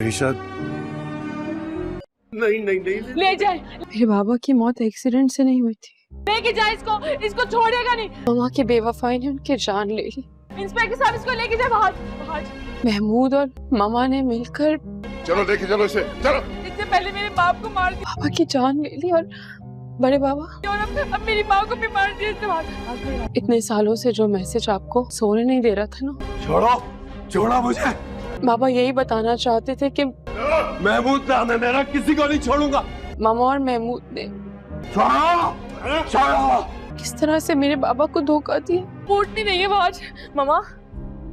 वरीशा, नहीं नहीं नहीं, ले जाए, मेरे बाबा की मौत एक्सीडेंट से नहीं हुई थी। लेके जाए इसको, इसको छोड़ेगा नहीं। मामा की बेवफाई ने उनकी जान ले ली। इंस्पेक्टर साहब इसको लेके जाए बाहर, बाहर। महमूद और मामा ने मिलकर चलो लेके चलो इसे, चलो। इससे पहले मेरे बाप को मार दिया पापा की जान ले ली और बड़े बाबा और अब मेरी माँ को भी मार दिया। इससे बाहर इतने सालों से जो मैसेज आपको सोने नहीं दे रहा था ना, छोड़ो, छोड़ो मुझे। बाबा यही बताना चाहते थे कि महमूद नाम है मेरा, किसी को नहीं छोड़ूंगा। मामा और महमूद ने छोड़ो, छोड़ो। किस तरह से मेरे बाबा को धोखा दिया। उठती नहीं है बाज। मामा,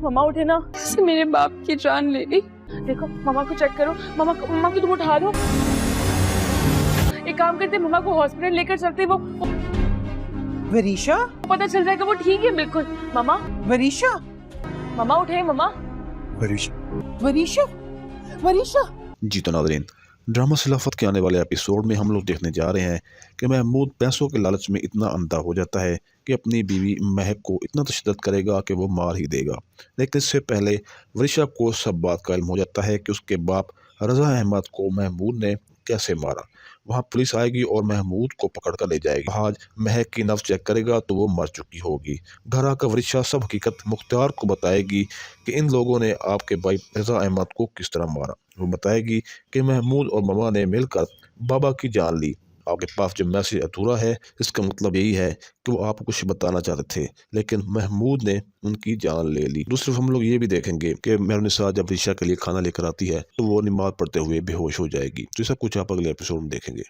मामा उठे ना। कैसे मेरे बाप की जान ले ली। देखो मामा को चेक करो, मामा को तुम उठा दो। एक काम करते, मामा को हॉस्पिटल लेकर चलते, वो वरीशा, पता चल जाएगा वो ठीक है बिल्कुल। मामा, वरीशा, मामा उठे मामा। वरीशा, वरीशा, वरीशा। जी तो नाज़रीन, ड्रामा खिलाफत के आने वाले एपिसोड में हम लोग देखने जा रहे हैं कि महमूद पैसों के लालच में इतना अंधा हो जाता है कि अपनी बीवी महक को इतना तशद्दुद करेगा कि वो मार ही देगा। लेकिन इससे पहले वरीशा को सब बात का इल्म हो जाता है कि उसके बाप रज़ा अहमद को महमूद ने कैसे मारा। वहाँ पुलिस आएगी और महमूद को पकड़ कर ले जाएगी। आज महक की नब्ज़ चेक करेगा तो वो मर चुकी होगी। घर आकर वरीशा सब हकीकत मुख्तार को बताएगी कि इन लोगों ने आपके भाई रज़ा अहमद को किस तरह मारा। वो बताएगी कि महमूद और मामा ने मिलकर बाबा की जान ली। आपके पास जो मैसेज अधूरा है, इसका मतलब यही है कि वो आपको कुछ बताना चाहते थे, लेकिन महमूद ने उनकी जान ले ली। दूसरी हम लोग ये भी देखेंगे कि मेहरुनिसा जब वरीशा के लिए खाना लेकर आती है तो वो नमाज पढ़ते हुए बेहोश हो जाएगी। तो ये सब कुछ आप अगले एपिसोड में देखेंगे।